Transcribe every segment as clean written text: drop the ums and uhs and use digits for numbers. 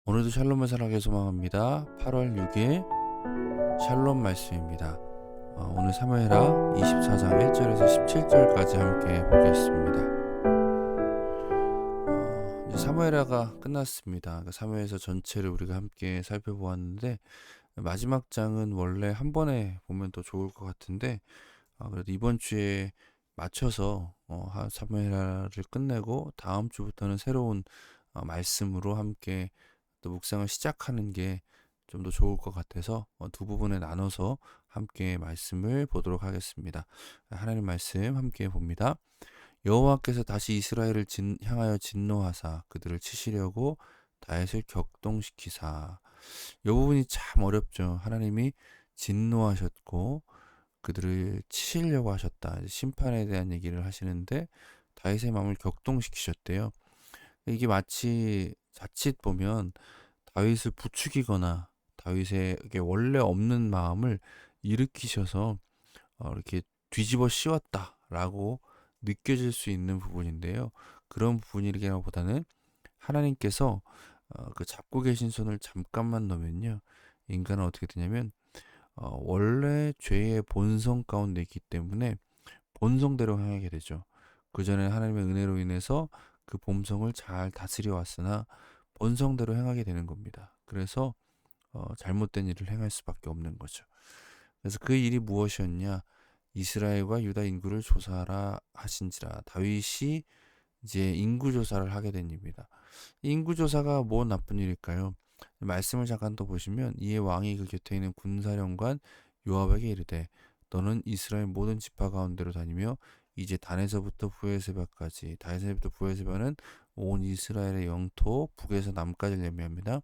오늘도 샬롬을 사랑하게 소망합니다. 8월 6일 샬롬 말씀입니다. 오늘 사무엘하 24장 1절에서 17절까지 함께 보겠습니다. 이제 사무엘하가 끝났습니다. 그러니까 사무엘서 전체를 우리가 함께 살펴보았는데 마지막 장은 원래 한 번에 보면 더 좋을 것 같은데 그래도 이번 주에 맞춰서 사무엘하를 끝내고 다음 주부터는 새로운 말씀으로 함께 또 묵상을 시작하는 게 좀 더 좋을 것 같아서 두 부분에 나눠서 함께 말씀을 보도록 하겠습니다. 하나님 말씀 함께 봅니다. 여호와께서 다시 이스라엘을 향하여 진노하사 그들을 치시려고 다윗을 격동시키사. 이 부분이 참 어렵죠. 하나님이 진노하셨고 그들을 치시려고 하셨다. 심판에 대한 얘기를 하시는데 다윗의 마음을 격동시키셨대요. 이게 마치 자칫 보면 다윗을 부추기거나 다윗에게 원래 없는 마음을 일으키셔서 이렇게 뒤집어 씌웠다라고 느껴질 수 있는 부분인데요. 그런 부분이라기보다는 하나님께서 그 잡고 계신 손을 잠깐만 놓으면요, 인간은 어떻게 되냐면 원래 죄의 본성 가운데 있기 때문에 본성대로 행하게 되죠. 그전에 하나님의 은혜로 인해서 그 본성을 잘 다스려 왔으나 본성대로 행하게 되는 겁니다. 그래서 잘못된 일을 행할 수밖에 없는 거죠. 그래서 그 일이 무엇이었냐? 이스라엘과 유다 인구를 조사하라 하신지라. 다윗이 이제 인구 조사를 하게 된 일입니다. 인구 조사가 뭐 나쁜 일일까요? 말씀을 잠깐 더 보시면 이에 왕이 그 곁에 있는 군사령관 요압에게 이르되 너는 이스라엘 모든 지파 가운데로 다니며 이제 단에서부터 부에세바까지, 단에서부터 부에세바는 온 이스라엘의 영토 북에서 남까지를 의미합니다.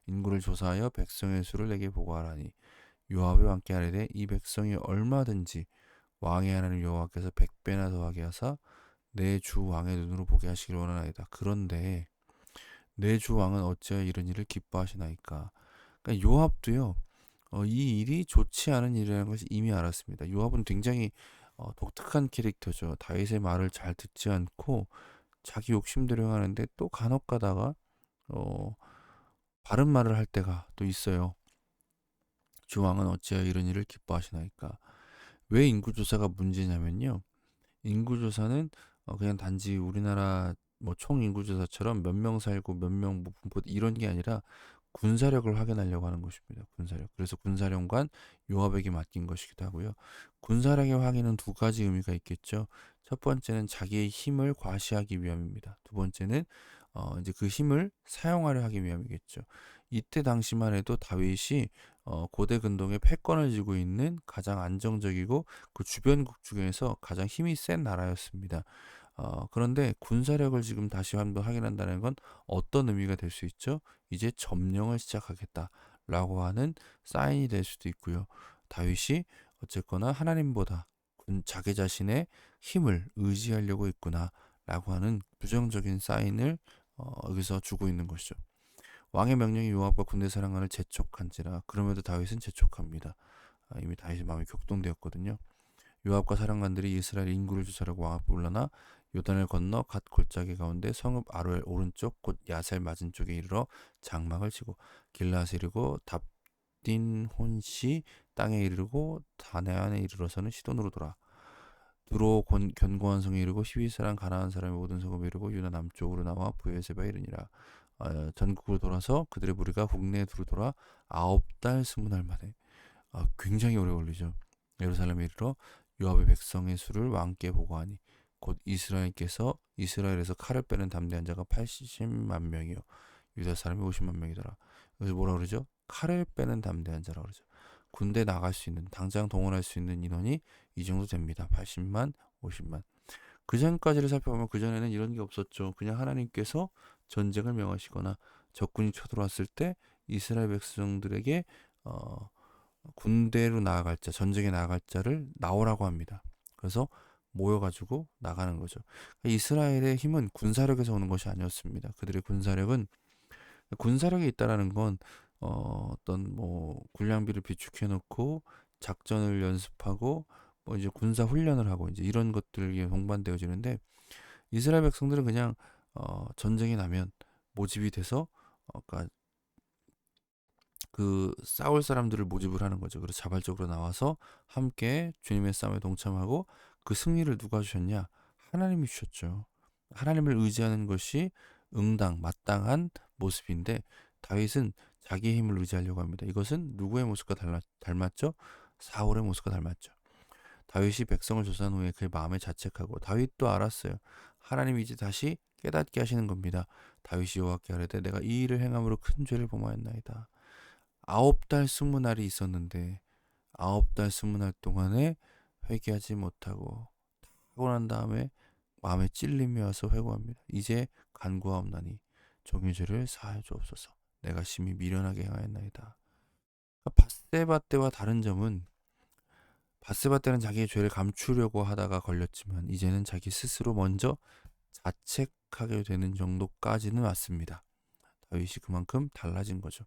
인구를 조사하여 백성의 수를 내게 보고하라니 요압이 왕께 아뢰되 이 백성이 얼마든지 왕의 하나님 여호와께서 100배나 더하게 하사 내 주 왕의 눈으로 보게 하시길 원하나이다. 그런데 내 주 왕은 어찌하여 이런 일을 기뻐하시나이까. 그러니까 요압도요, 이 일이 좋지 않은 일이라는 것을 이미 알았습니다. 요압은 굉장히 독특한 캐릭터죠. 다윗의 말을 잘 듣지 않고 자기 욕심대로 행하는데 또 간혹 가다가 어, 바른 말을 할 때가 또 있어요. 주 왕은 어찌하여 이런 일을 기뻐하시나이까. 왜 인구조사가 문제냐면요. 인구조사는 그냥 단지 우리나라 뭐 총인구조사처럼 몇 명 살고 몇 명 뭐 이런 게 아니라 군사력을 확인하려고 하는 것입니다. 군사력. 그래서 군사령관 요압에게 맡긴 것이기도 하고요. 군사력의 확인은 두 가지 의미가 있겠죠. 첫 번째는 자기의 힘을 과시하기 위함입니다. 두 번째는 이제 그 힘을 사용하려 하기 위함이겠죠. 이때 당시만 해도 다윗이 고대 근동의 패권을 쥐고 있는 가장 안정적이고 그 주변국 중에서 가장 힘이 센 나라였습니다. 그런데 군사력을 지금 다시 한번 확인한다는 건 어떤 의미가 될 수 있죠? 이제 점령을 시작하겠다라고 하는 사인이 될 수도 있고요. 다윗이 어쨌거나 하나님보다 자기 자신의 힘을 의지하려고 했구나라고 하는 부정적인 사인을 여기서 주고 있는 것이죠. 왕의 명령이 요압과 군대 사령관을 재촉한지라. 그럼에도 다윗은 재촉합니다. 이미 다윗의 마음이 격동되었거든요. 요압과 사령관들이 이스라엘 인구를 조사하고 왕 앞에 올라나 요단을 건너 갓 골짜기 가운데 성읍 아로엘 오른쪽 곧 야셀 맞은 쪽에 이르러 장막을 치고 길라앗에 이르고 답딘 혼시 땅에 이르고 다네안에 이르러서는 시돈으로 돌아 두로 견고한 성에 이르고 시위 사람 가나안 사람의 모든 성읍에 이르고 유다 남쪽으로 나와 부에세바에 이르니라. 전국으로 돌아서 그들의 무리가 국내에 두루 돌아 9달 20날 만에, 굉장히 오래 걸리죠. 예루살렘에 이르러 요압의 백성의 수를 왕께 보고하니 곧 이스라엘에서 칼을 빼는 담대한 자가 80만 명이요 유다 사람이 50만 명이더라. 그래서 뭐라 그러죠? 칼을 빼는 담대한 자라 그러죠. 군대 나갈 수 있는, 당장 동원할 수 있는 인원이 이 정도 됩니다. 80만, 50만. 그 전까지를 살펴보면 그 전에는 이런 게 없었죠. 그냥 하나님께서 전쟁을 명하시거나 적군이 쳐들어왔을 때 이스라엘 백성들에게 어, 군대로 나아갈 자, 전쟁에 나아갈 자를 나오라고 합니다. 그래서 모여가지고 나가는 거죠. 이스라엘의 힘은 군사력에서 오는 것이 아니었습니다. 그들의 군사력이 있다라는 건 어떤 뭐 군량비를 비축해 놓고 작전을 연습하고 뭐 이제 군사 훈련을 하고 이제 이런 것들이 동반되어지는데 이스라엘 백성들은 그냥 전쟁이 나면 모집이 돼서 그러니까 그 싸울 사람들을 모집을 하는 거죠. 그래서 자발적으로 나와서 함께 주님의 싸움에 동참하고 그 승리를 누가 주셨냐? 하나님이 주셨죠. 하나님을 의지하는 것이 응당, 마땅한 모습인데 다윗은 자기의 힘을 의지하려고 합니다. 이것은 누구의 모습과 닮았죠? 사울의 모습과 닮았죠. 다윗이 백성을 조사한 후에 그의 마음에 자책하고 다윗도 알았어요. 하나님이 이제 다시 깨닫게 하시는 겁니다. 다윗이 여호와께 아뢰되 내가 이 일을 행함으로 큰 죄를 범하였나이다. 9달 20날이 있었는데 9달 20날 동안에 회개하지 못하고 하고 난 다음에 마음에 찔림이 와서 회고합니다. 이제 간구하옵나니 종의 죄를 사하여 주옵소서. 내가 심히 미련하게 행하였나이다. 바세바 때와 다른 점은 바세바 때는 자기의 죄를 감추려고 하다가 걸렸지만 이제는 자기 스스로 먼저 자책하게 되는 정도까지는 왔습니다. 다윗이 그만큼 달라진 거죠.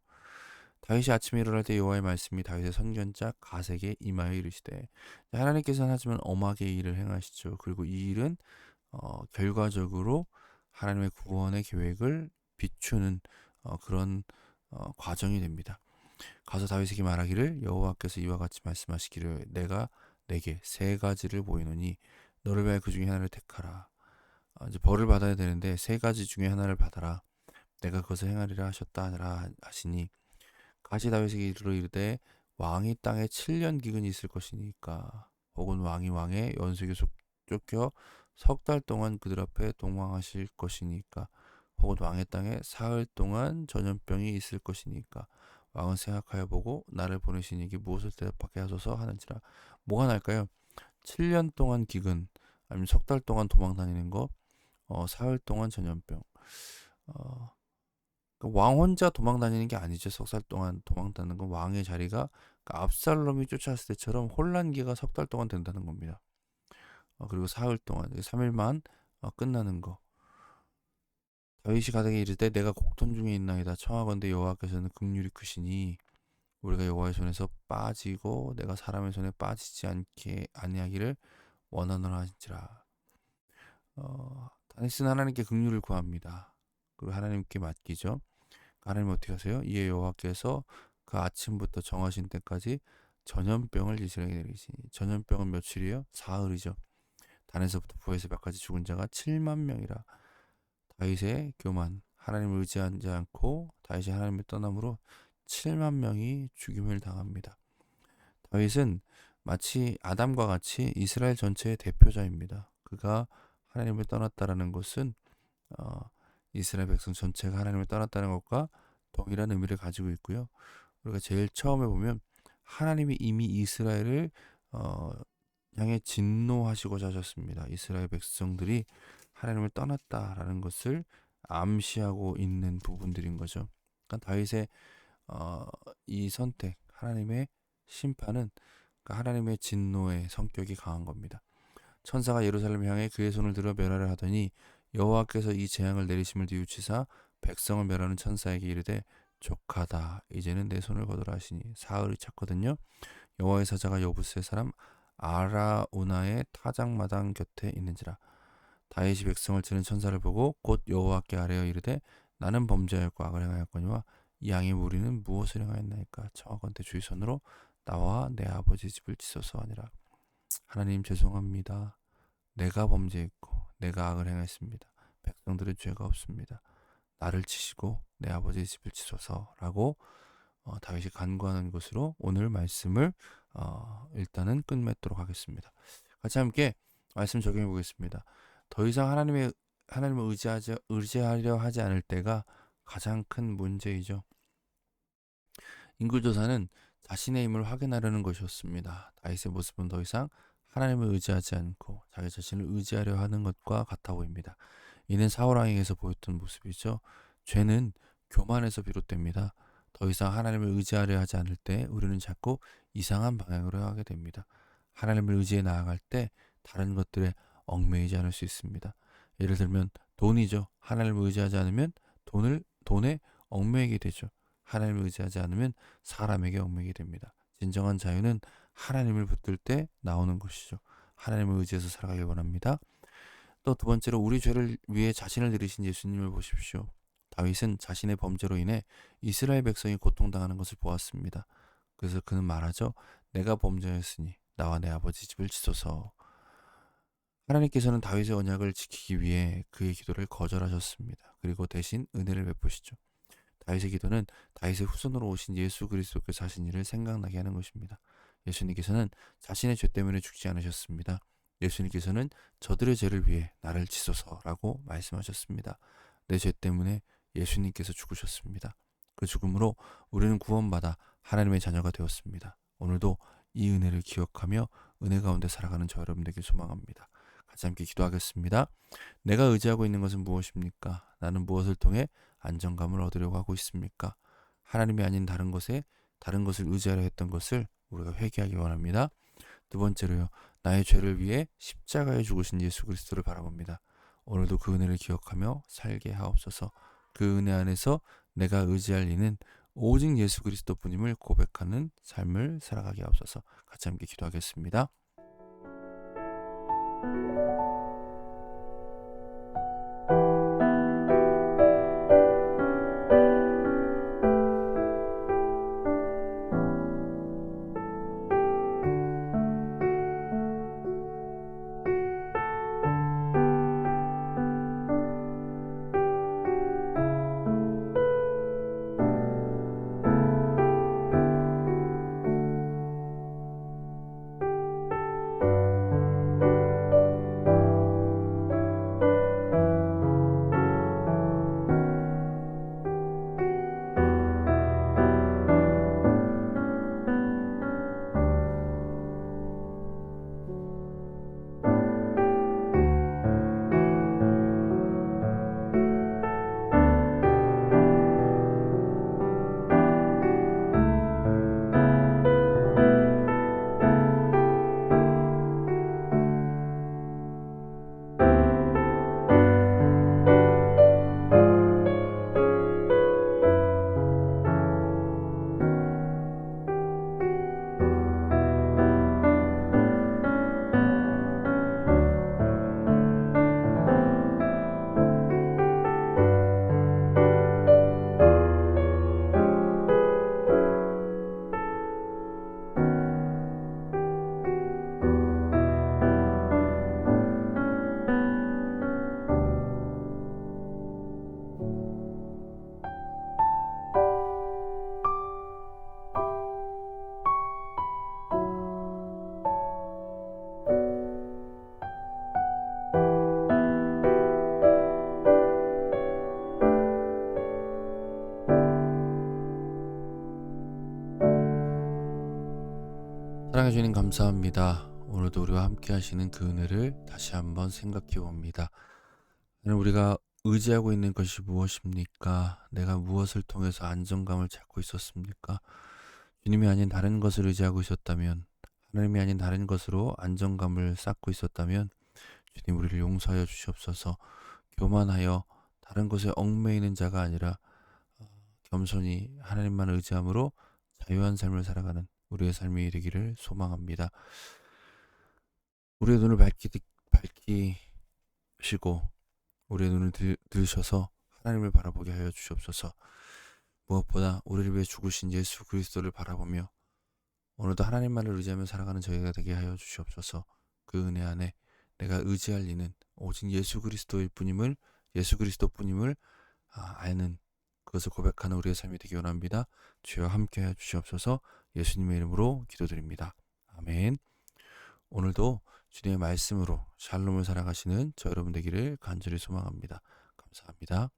다윗이 아침에 일어날 때 여호와의 말씀이 다윗의 선견자 가세에게 임하여 이르시되 하나님께서는 하지만 엄하게 이 일을 행하시죠. 그리고 이 일은 결과적으로 하나님의 구원의 계획을 비추는 그런 과정이 됩니다. 가서 다윗에게 말하기를 여호와께서 이와 같이 말씀하시기를 내가 내게 세 가지를 보이노니 너를 위하여 그 중에 하나를 택하라. 이제 벌을 받아야 되는데 세 가지 중에 하나를 받아라. 내가 그것을 행하리라 하셨다 하시니 가시 다윗에게 이르되 왕이 땅에 7년 기근이 있을 것이니까 혹은 왕이 왕의 연수에게 쫓겨 석 달 동안 그들 앞에 동왕하실 것이니까 혹은 왕의 땅에 사흘 동안 전염병이 있을 것이니까 왕은 생각하여 보고 나를 보내신 이에게 무엇을 대답하게 하소서 하는지라. 뭐가 날까요? 7년 동안 기근, 아니면 석 달 동안 도망 다니는 거, 사흘 동안 전염병. 어, 왕 혼자 도망 다니는 게 아니죠. 석 달 동안 도망 다니는 건 왕의 자리가 압살롬이 쫓아왔을 때처럼 혼란기가 석 달 동안 된다는 겁니다. 그리고 사흘 동안 3일만 끝나는 거. 다윗이 가다게 이르되 내가 곡통 중에 있나이다. 청하건대 여호와께서는 긍휼이 크시니 우리가 여호와의 손에서 빠지고 내가 사람의 손에 빠지지 않게 아니하기를 원하노라 하시니라. 다윗은 하나님께 긍휼을 구합니다. 그리고 하나님께 맡기죠. 하나님 어떻게 하세요? 이에 여호와께서 그 아침부터 정하신 때까지 전염병을 이스라엘에 내리시니 전염병은 며칠이에요? 사흘이죠. 단에서부터 부에서 몇까지 죽은 자가 7만 명이라. 다윗의 교만, 하나님을 의지하지 않고 다윗이 하나님을 떠남으로 7만 명이 죽임을 당합니다. 다윗은 마치 아담과 같이 이스라엘 전체의 대표자입니다. 그가 하나님을 떠났다라는 것은 어, 이스라엘 백성 전체가 하나님을 떠났다는 것과 동일한 의미를 가지고 있고요. 우리가 제일 처음에 보면 하나님이 이미 이스라엘을 향해 진노하시고자 하셨습니다. 이스라엘 백성들이 하나님을 떠났다라는 것을 암시하고 있는 부분들인 거죠. 그러니까 다윗의 이 선택, 하나님의 심판은 그러니까 하나님의 진노의 성격이 강한 겁니다. 천사가 예루살렘 향해 그의 손을 들어 멸하려 하더니 여호와께서 이 재앙을 내리심을 뉘우치사 백성을 멸하는 천사에게 이르되 족하다 이제는 내 손을 거두라 하시니 사흘이 찼거든요. 여호와의 사자가 여부스의 사람 아라우나의 타작마당 곁에 있는지라. 다윗이 백성을 치는 천사를 보고 곧 여호와께 아뢰어 이르되 나는 범죄하였고 악을 행하였거니와 이 양의 무리는 무엇을 행하였나이까. 청하건대 주의 손으로 나와 내 아버지 집을 치소서 하니라. 하나님 죄송합니다. 내가 범죄했고 내가 악을 행했습니다. 백성들은 죄가 없습니다. 나를 치시고 내 아버지의 집을 치소서라고 다윗이 간구하는 것으로 오늘 말씀을 일단은 끝맺도록 하겠습니다. 같이 함께 말씀 적용해 보겠습니다. 더 이상 하나님을 의지하려 하지 않을 때가 가장 큰 문제이죠. 인구조사는 자신의 힘을 확인하려는 것이었습니다. 다윗의 모습은 더 이상 하나님을 의지하지 않고 자기 자신을 의지하려 하는 것과 같아 보입니다. 이는 사울 왕에게서 보였던 모습이죠. 죄는 교만에서 비롯됩니다. 더 이상 하나님을 의지하려 하지 않을 때 우리는 자꾸 이상한 방향으로 하게 됩니다. 하나님을 의지해 나아갈 때 다른 것들에 얽매이지 않을 수 있습니다. 예를 들면 돈이죠. 하나님을 의지하지 않으면 돈에 얽매이게 되죠. 하나님을 의지하지 않으면 사람에게 얽매이게 됩니다. 진정한 자유는 하나님을 붙들 때 나오는 것이죠. 하나님을 의지해서 살아가길 원합니다. 또 두 번째로 우리 죄를 위해 자신을 들이신 예수님을 보십시오. 다윗은 자신의 범죄로 인해 이스라엘 백성이 고통당하는 것을 보았습니다. 그래서 그는 말하죠. 내가 범죄했으니 나와 내 아버지 집을 지소서. 하나님께서는 다윗의 언약을 지키기 위해 그의 기도를 거절하셨습니다. 그리고 대신 은혜를 베푸시죠. 다윗의 기도는 다윗의 후손으로 오신 예수 그리스도께서 하신 일을 생각나게 하는 것입니다. 예수님께서는 자신의 죄 때문에 죽지 않으셨습니다. 예수님께서는 저들의 죄를 위해 나를 치소서라고 말씀하셨습니다. 내 죄 때문에 예수님께서 죽으셨습니다. 그 죽음으로 우리는 구원받아 하나님의 자녀가 되었습니다. 오늘도 이 은혜를 기억하며 은혜 가운데 살아가는 저 여러분 되길 소망합니다. 같이 함께 기도하겠습니다. 내가 의지하고 있는 것은 무엇입니까? 나는 무엇을 통해 안정감을 얻으려고 하고 있습니까? 하나님이 아닌 다른 것에 다른 것을 의지하려 했던 것을 우리가 회개하기 원합니다. 두 번째로요. 나의 죄를 위해 십자가에 죽으신 예수 그리스도를 바라봅니다. 오늘도 그 은혜를 기억하며 살게 하옵소서. 그 은혜 안에서 내가 의지할 이는 오직 예수 그리스도뿐임을 고백하는 삶을 살아가게 하옵소서. 같이 함께 기도하겠습니다. 사랑해 주님 감사합니다. 오늘도 우리와 함께 하시는 그 은혜를 다시 한번 생각해 봅니다. 우리가 의지하고 있는 것이 무엇입니까? 내가 무엇을 통해서 안정감을 찾고 있었습니까? 주님이 아닌 다른 것을 의지하고 있었다면, 하나님이 아닌 다른 것으로 안정감을 쌓고 있었다면 주님 우리를 용서하여 주시옵소서. 교만하여 다른 것에 얽매이는 자가 아니라 겸손히 하나님만 의지함으로 자유한 삶을 살아가는 우리의 삶이 되기를 소망합니다. 우리의 눈을 밝히시고 우리의 눈을 들으셔서 하나님을 바라보게 하여 주시옵소서. 무엇보다 우리를 위해 죽으신 예수 그리스도를 바라보며 오늘도 하나님만을 의지하며 살아가는 저희가 되게 하여 주시옵소서. 그 은혜 안에 내가 의지할 이는 오직 예수 그리스도뿐임을 아는 그것을 고백하는 우리의 삶이 되기 원합니다. 주여 함께 해 주시옵소서. 예수님의 이름으로 기도드립니다. 아멘. 오늘도 주님의 말씀으로 샬롬을 살아가시는 저 여러분 되기를 간절히 소망합니다. 감사합니다.